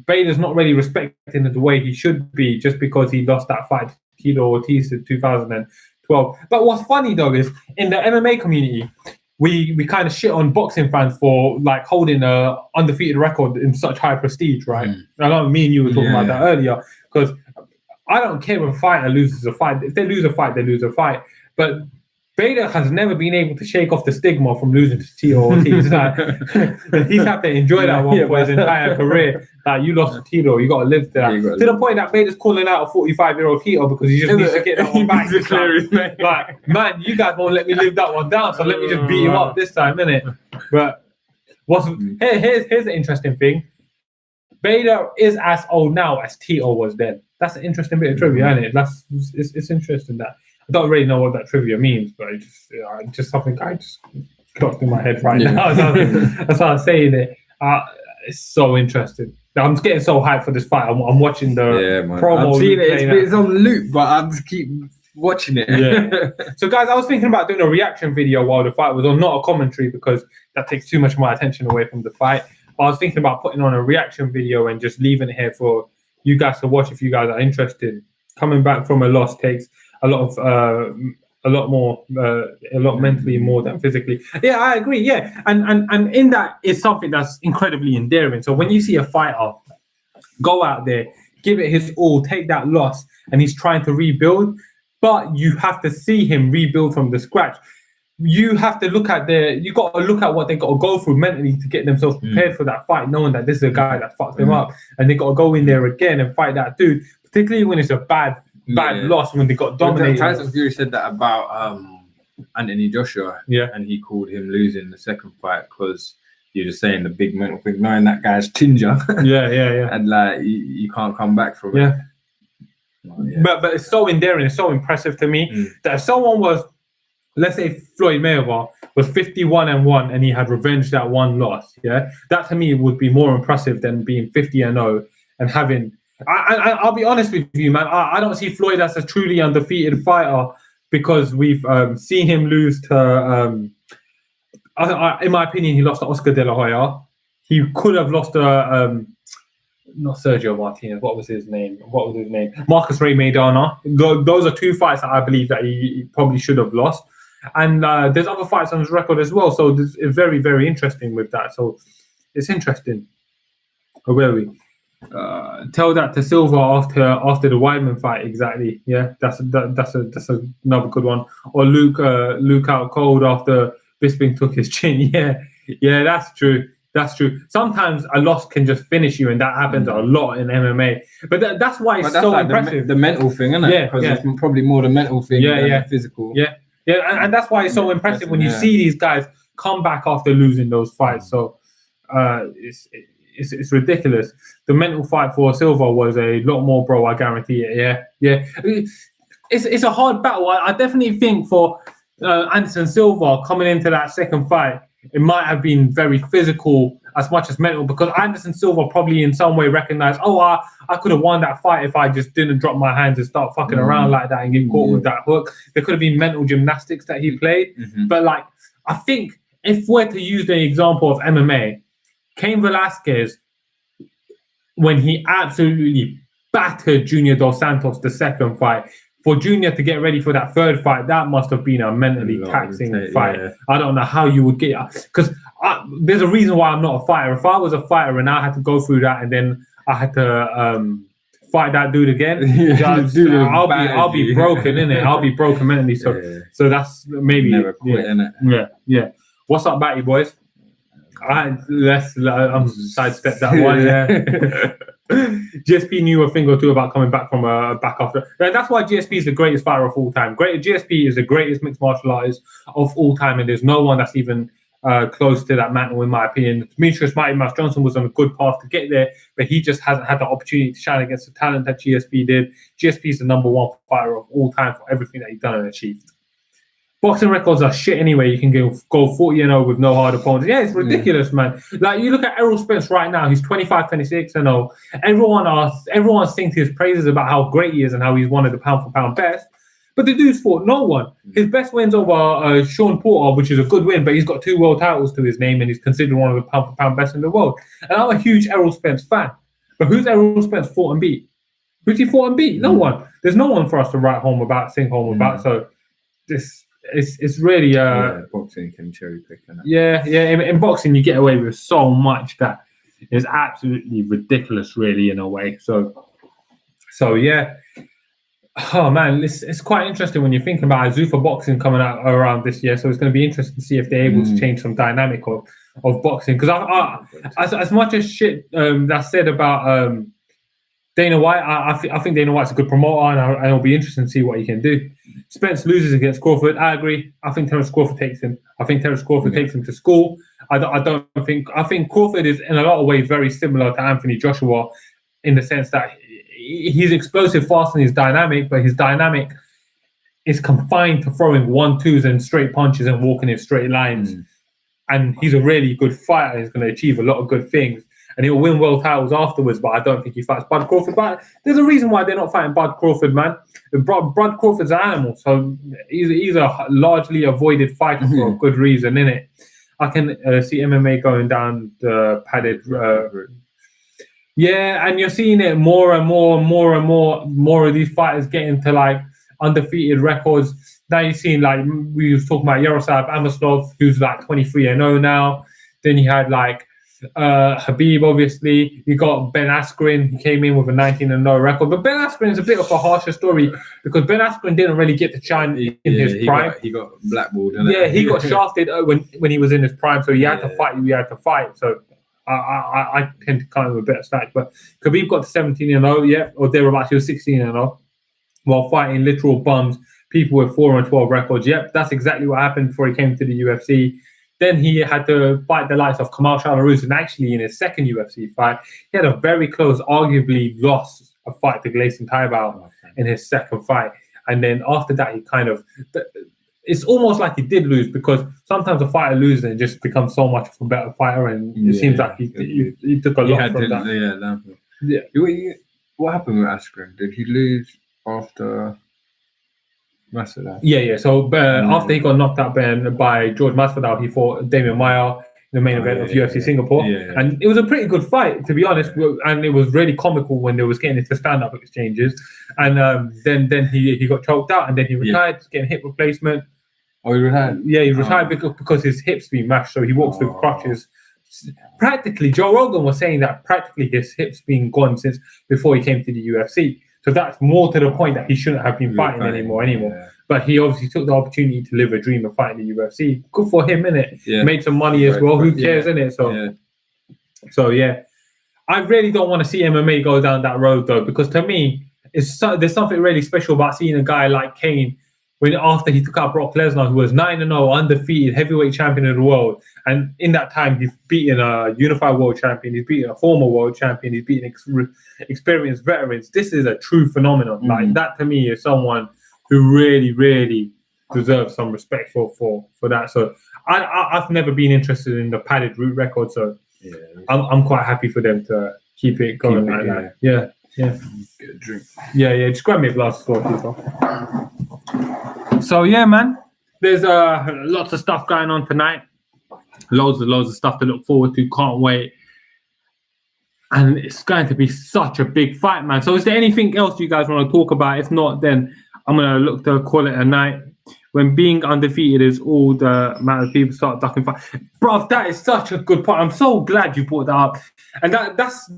Bader's not really respecting the way he should be just because he lost that fight to Tito Ortiz in 2012. But what's funny, though, is in the MMA community, we kind of shit on boxing fans for like holding a undefeated record in such high prestige, right? I know me and you were talking about that earlier, because I don't care if a fighter loses a fight. If they lose a fight, they lose a fight. But Bader has never been able to shake off the stigma from losing to Tito Ortiz. Like, he's had to enjoy that one for his entire career. Like, you lost to Tito, you got to live there. To the point that Bader's calling out a 45-year-old Tito because he just needs to get that one back. Like, man, you guys won't let me live that one down, so let me just beat him up this time, innit? But here's the interesting thing. Bader is as old now as Tito was then. That's an interesting bit of trivia, isn't it? It's interesting that. I don't really know what that trivia means, but it's just something I just clocked in my head right now. That's how I'm saying it. It's so interesting. I'm getting so hyped for this fight. I'm watching the promo. I'm seeing it. It's on loop, but I just keep watching it. Yeah. So, guys, I was thinking about doing a reaction video while the fight was on, not a commentary because that takes too much of my attention away from the fight. But I was thinking about putting on a reaction video and just leaving it here for you guys to watch if you guys are interested. Coming back from a loss takes a lot mentally more than physically. Yeah, I agree. Yeah, and in that is something that's incredibly endearing. So when you see a fighter go out there, give it his all, take that loss, and he's trying to rebuild, but you have to see him rebuild from the scratch. You have to look at you got to look at what they got to go through mentally to get themselves prepared for that fight, knowing that this is a guy that fucked them up, and they got to go in there again and fight that dude, particularly when it's a bad loss, when they got dominated. Tyson Fury said that about Anthony Joshua, and he called him losing the second fight because you're just saying the big mental thing, knowing that guy's ginger. And like you can't come back from it. But it's so endearing, it's so impressive to me that if someone was, let's say Floyd Mayweather was 51-1 and he had revenged that one loss, that to me would be more impressive than being 50-0 and having. I'll be honest with you, man. I don't see Floyd as a truly undefeated fighter because we've seen him lose to. In my opinion, he lost to Oscar De La Hoya. He could have lost to not Sergio Martinez. What was his name? Marcus Ray Maidana. Those are two fights that I believe that he probably should have lost. And there's other fights on his record as well. So it's very, very interesting with that. So it's interesting. Where are we? Tell that to Silva after the Weidman fight. Exactly. Yeah, that's another good one. Or Luke out cold after Bisping took his chin. Yeah, that's true. Sometimes a loss can just finish you, and that happens a lot in MMA. But that's why it's so like impressive. The mental thing, isn't it? Because it's probably more the mental thing than the physical. Yeah, and that's why it's so impressive when you see these guys come back after losing those fights. So it's ridiculous. The mental fight for Silva was a lot more, bro. I guarantee it. Yeah. It's a hard battle. I definitely think for Anderson Silva coming into that second fight, it might have been very physical as much as mental, because Anderson Silva probably in some way recognized, I could have won that fight if I just didn't drop my hands and start fucking around like that and get caught with that hook. There could have been mental gymnastics that he played. But like, I think if we're to use the example of MMA, Cain Velasquez, when he absolutely battered Junior Dos Santos the second fight, for Junior to get ready for that third fight, that must have been a mentally taxing fight. I don't know how you would get, because there's a reason why I'm not a fighter. If I was a fighter and I had to go through that and then I had to fight that dude again, I'll be broken, innit? I'll be broken mentally. So that's maybe never quit, innit? Yeah. What's up, Batty boys? I'm sidestep that one. GSP knew a thing or two about coming back from back after. That's why GSP is the greatest fighter of all time. GSP is the greatest mixed martial artist of all time, and there's no one that's even close to that mantle, in my opinion. Demetrius Mighty Mouse Johnson was on a good path to get there, but he just hasn't had the opportunity to shine against the talent that GSP did. GSP is the number one fighter of all time for everything that he's done and achieved. Boxing records are shit anyway. You can go 40-0 with no hard opponents. Yeah, it's ridiculous, man. Like, you look at Errol Spence right now, he's 25-26-0. Everyone sings his praises about how great he is and how he's one of the pound-for-pound best. But the dude's fought no one. His best win's over Sean Porter, which is a good win, but he's got 2 world titles to his name and he's considered one of the pound-for-pound best in the world. And I'm a huge Errol Spence fan. But who's Errol Spence fought and beat? Who's he fought and beat? No one. There's no one for us to write home about, sing home about. So it's really boxing can cherry pick. In boxing you get away with so much that is absolutely ridiculous, really, in a way. So yeah. Oh man, it's quite interesting when you think about Zuffa boxing coming out around this year. So it's going to be interesting to see if they're able to change some dynamic of boxing. Because as much as shit that's said about Dana White, I think Dana White's a good promoter, and it'll be interesting to see what he can do. Spence loses against Crawford. I agree. I think Terence Crawford takes him. Takes him to school. I think Crawford is in a lot of ways very similar to Anthony Joshua in the sense that he's explosive, fast, and he's dynamic, but his dynamic is confined to throwing 1-2s and straight punches and walking in straight lines. And he's a really good fighter. He's going to achieve a lot of good things. And he'll win world titles afterwards, but I don't think he fights Bud Crawford. But there's a reason why they're not fighting Bud Crawford, man. Bud Crawford's an animal, so he's a largely avoided fighter for a good reason, innit? I can see MMA going down the padded. And you're seeing it more and more of these fighters getting to like undefeated records. Now you've seen, like, we was talking about Yaroslav Amosov, who's like 23-0 now. Then you had like Habib, obviously. You got Ben Askren, who came in with a 19-0 record. But Ben Askren is a bit of a harsher story because Ben Askren didn't really get to shine in his prime. He got blackballed. He got shafted when he was in his prime. So he had to fight. He had to fight. So I tend to kind of a better snatch. But Khabib got to 17-0, or thereabouts. He was 16-0 while fighting literal bums, people with 4-12 records. Yep, that's exactly what happened before he came to the UFC. Then he had to fight the likes of Kamal Shalaruz, and actually in his second UFC fight, he had a very close, arguably lost a fight to Gleison Tibau in his second fight. And then after that, he kind of, it's almost like he did lose, because sometimes a fighter loses and just becomes so much of a better fighter, and it seems like he took a lot from that. What happened with Askren? Did he lose after Masvidal? Yeah. So after he got knocked out by George Masvidal, he fought Damian Maia in the main event of UFC Singapore. And it was a pretty good fight, to be honest. And it was really comical when they was getting into stand-up exchanges. And then he got choked out, and then he retired, getting hip replacement. Oh, he retired? Yeah, he retired because his hips been mashed, so he walks with crutches. Practically, Joe Rogan was saying that practically his hips been gone since before he came to the UFC. So that's more to the point that he shouldn't have been fighting anymore. Yeah. But he obviously took the opportunity to live a dream of fighting the UFC. Good for him, innit? Yeah. Made some money as well. Who cares, innit? So I really don't want to see MMA go down that road, though, because to me, there's something really special about seeing a guy like Kane after he took out Brock Lesnar, who was 9-0, undefeated, heavyweight champion of the world. And in that time, he's beaten a unified world champion. He's beaten a former world champion. He's beaten experienced veterans. This is a true phenomenon. Mm-hmm. Like, that to me is someone who really, really deserves some respect for that. So I've never been interested in the padded route record. So I'm quite happy for them to keep it going like that. Yeah. Get a drink. Yeah. Just grab me a glass as well, people. So yeah, man, there's lots of stuff going on tonight. Loads of stuff to look forward to. Can't wait. And it's going to be such a big fight, man. So is there anything else you guys want to talk about? If not, then I'm going to look to call it a night. When being undefeated is all the amount of people start ducking fight. Bro, that is such a good point. I'm so glad you brought that up. And that's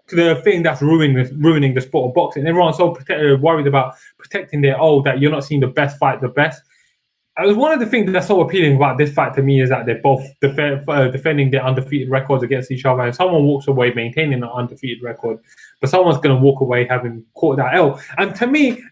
the thing that's ruining the sport of boxing. Everyone's so worried about protecting their that you're not seeing the best fight the best. One of the things that's so appealing about this fight to me is that they're both defending their undefeated records against each other, and someone walks away maintaining an undefeated record, but someone's going to walk away having caught that L. And to me,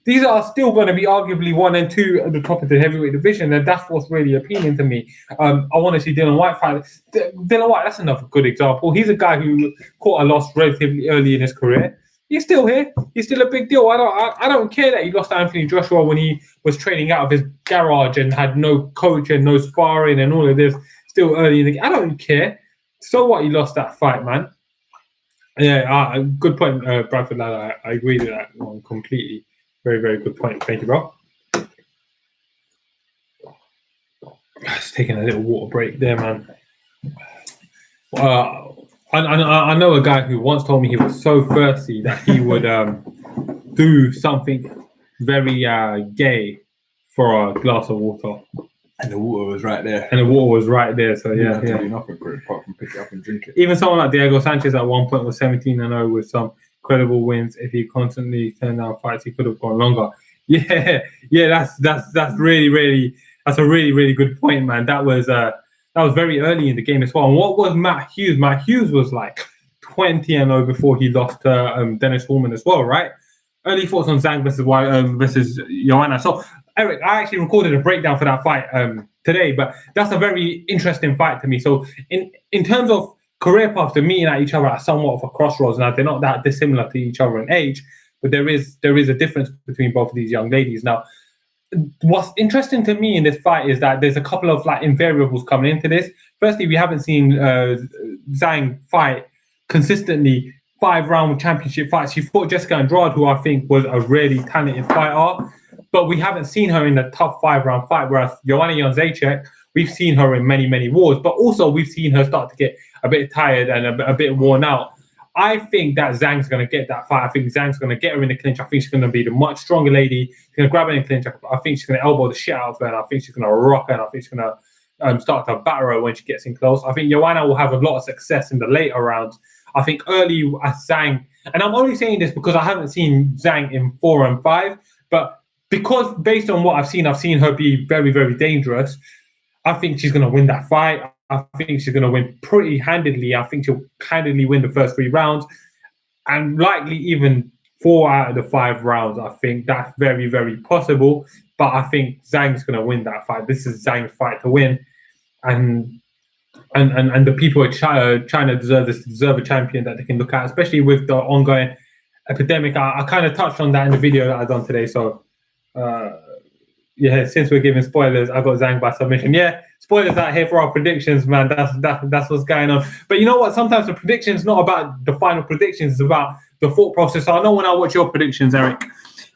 these are still going to be arguably 1 and 2 at the top of the heavyweight division, and that's what's really appealing to me. I want to see Dillian Whyte fight. Dillian Whyte, that's another good example. He's a guy who caught a loss relatively early in his career. He's still here. He's still a big deal. I don't care that he lost to Anthony Joshua when he was training out of his garage and had no coach and no sparring and all of this. Still early in the game. I don't care. So what? He lost that fight, man. Yeah, good point, Bradford. I agree with that one completely. Very, very good point. Thank you, bro. Just taking a little water break there, man. I know a guy who once told me he was so thirsty that he would do something very gay for a glass of water. And the water was right there. So yeah. Do nothing for it apart from pick it up and drink it. Even someone like Diego Sanchez at one point was 17-0 with some credible wins. If he constantly turned down fights, he could have gone longer. Yeah. That's really, really, that's a really, really good point, man. That was very early in the game as well. And what was Matt Hughes? Matt Hughes was like 20-0 before he lost to Dennis Hallman as well, right? Early thoughts on Zhang versus Joanna. So, Eric, I actually recorded a breakdown for that fight today, but that's a very interesting fight to me. So, in terms of career paths, they're meeting at each other at somewhat of a crossroads. Now, they're not that dissimilar to each other in age, but there is a difference between both of these young ladies. Now, what's interesting to me in this fight is that there's a couple of like invariables coming into this. Firstly, we haven't seen Zhang fight consistently 5-round championship fights. She fought Jessica Andrade, who I think was a really talented fighter, but we haven't seen her in a tough 5-round fight. Whereas Joanna Jędrzejczyk, we've seen her in many, many wars, but also we've seen her start to get a bit tired and a bit worn out. I think that Zhang's going to get that fight. I think Zhang's going to get her in the clinch. I think she's going to be the much stronger lady. She's going to grab her in the clinch. I think she's going to elbow the shit out of her. And I think she's going to rock her. And I think she's going to start to batter her when she gets in close. I think Joanna will have a lot of success in the later rounds. I think early Zhang, and I'm only saying this because I haven't seen Zhang in 4 and 5, but because based on what I've seen her be very, very dangerous. I think she's going to win that fight. I think she's going to win pretty handedly. I think she'll handedly win the first 3 rounds and likely even 4 out of the 5 rounds. I think that's very, very possible. But I think Zhang's going to win that fight. This is Zhang's fight to win. And the people of China deserve this, deserve a champion that they can look at, especially with the ongoing epidemic. I kind of touched on that in the video that I've done today. So, yeah, since we're giving spoilers, I got Zhang by submission. Yeah, spoilers out here for our predictions, man. That's what's going on. But you know what? Sometimes the prediction's not about the final predictions. It's about the thought process. So I know when I watch your predictions, Eric,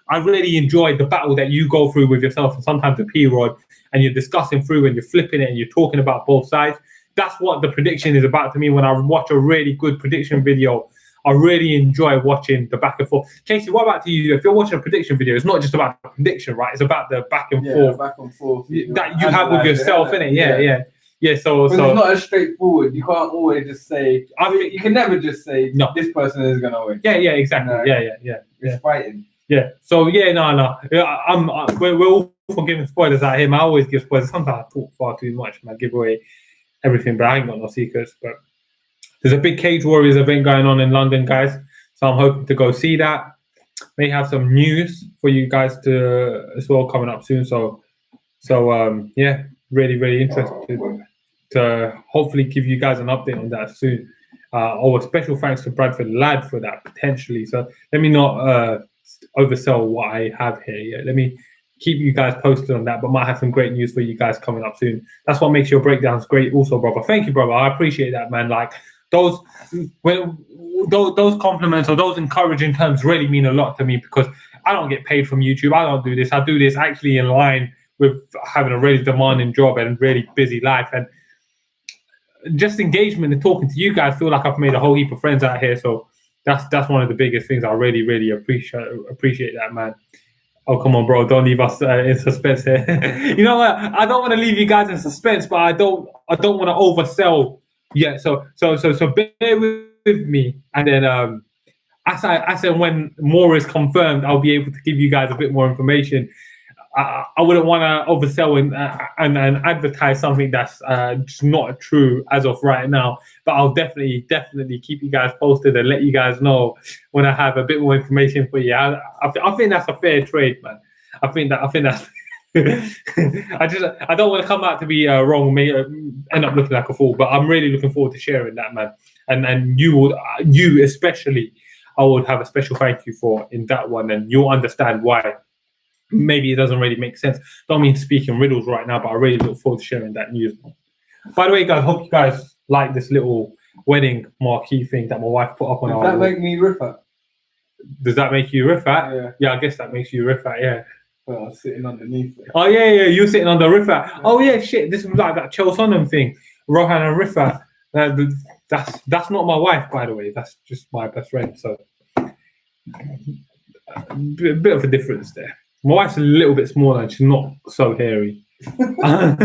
I really enjoyed the battle that you go through with yourself and sometimes the P-Rod, and you're discussing through and you're flipping it and you're talking about both sides. That's what the prediction is about to me. When I watch a really good prediction video, I really enjoy watching the back and forth. Casey, what about you? If you're watching a prediction video, it's not just about the prediction, right? It's about the back and forth that you have with yourself, innit? Yeah. So it's not as straightforward. You can't always just say. I mean, you can never just say no. This person is gonna win. Yeah, exactly. Yeah. It's fighting. Yeah. So no. We're all for giving spoilers out here. Man. I always give spoilers. Sometimes I talk far too much, man. I give away everything, but I ain't got no secrets. But there's a big Cage Warriors event going on in London, guys. So I'm hoping to go see that. May have some news for you guys to as well coming up soon. So yeah, really interested to hopefully give you guys an update on that soon. A special thanks to Bradford Ladd for that potentially. So let me not oversell what I have here yet. Let me keep you guys posted on that, but might have some great news for you guys coming up soon. That's what makes your breakdowns great also, brother. Thank you, brother. I appreciate that, man. Like those compliments or those encouraging terms really mean a lot to me because I don't get paid from YouTube. I don't do this. I do this actually in line with having a really demanding job and really busy life. And just engagement and talking to you guys, feel like I've made a whole heap of friends out here. So that's one of the biggest things. I really appreciate that, man. Oh, come on, bro. Don't leave us in suspense here. You know what? I don't want to leave you guys in suspense, but I don't want to oversell. Yeah, so bear with me. And then I said when more is confirmed, I'll be able to give you guys a bit more information. I wouldn't want to oversell and advertise something that's just not true as of right now. But I'll definitely keep you guys posted and let you guys know when I have a bit more information for you. I think that's a fair trade, man. I think that's. I don't want to come out to be wrong, may end up looking like a fool. But I'm really looking forward to sharing that, man. And you especially, I would have a special thank you for in that one, and you'll understand why. Maybe it doesn't really make sense. Don't mean to speak in riddles right now, but I really look forward to sharing that news. By the way, guys, hope you guys like this little wedding marquee thing that my wife put up on our wall. Does that make me Rifat? Does that make you Rifat? Yeah, I guess that makes you Rifat, yeah. Well, I was sitting underneath it. Oh, yeah, you're sitting under Rifat. Oh, yeah, shit, this is like that Chel Sonnen thing. Rohan and Rifat. That's not my wife, by the way. That's just my best friend, so a bit of a difference there. My wife's a little bit smaller and she's not so hairy. I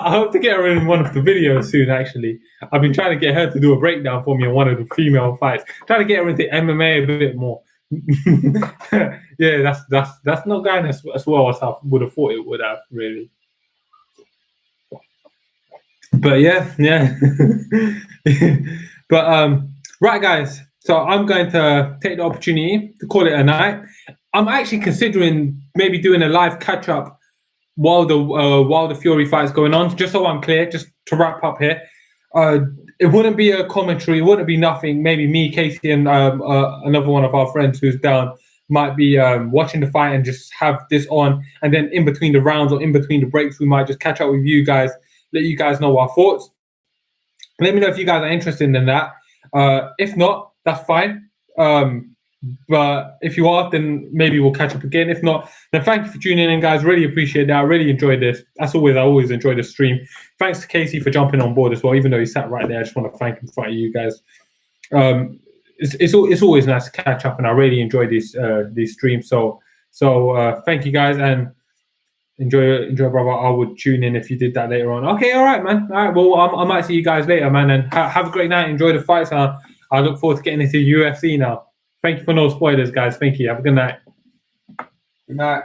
hope to get her in one of the videos soon, actually. I've been trying to get her to do a breakdown for me on one of the female fights. Trying to get her into MMA a bit more. Yeah, that's not going as well as I would have thought it would have, really. But yeah. But right, guys. So I'm going to take the opportunity to call it a night. I'm actually considering maybe doing a live catch-up while the Fury fight is going on, just so I'm clear, just to wrap up here. It wouldn't be a commentary, it wouldn't be nothing. Maybe me, Casey, and another one of our friends who's down might be watching the fight and just have this on. And then in between the rounds or in between the breaks, we might just catch up with you guys, let you guys know our thoughts. Let me know if you guys are interested in that. If not, that's fine. But if you are, then maybe we'll catch up again. If not, then thank you for tuning in, guys. Really appreciate that. I really enjoyed this. As always, I always enjoy the stream. Thanks to Casey for jumping on board as well, even though he sat right there. I just want to thank him in front of you guys. It's always nice to catch up, and I really enjoy these streams. So thank you guys, and enjoy, brother. I would tune in if you did that later on. Okay, all right, man. All right, well, I might see you guys later, man. And have a great night. Enjoy the fights. I look forward to getting into UFC now. Thank you for no spoilers, guys. Thank you. Have a good night. Good night.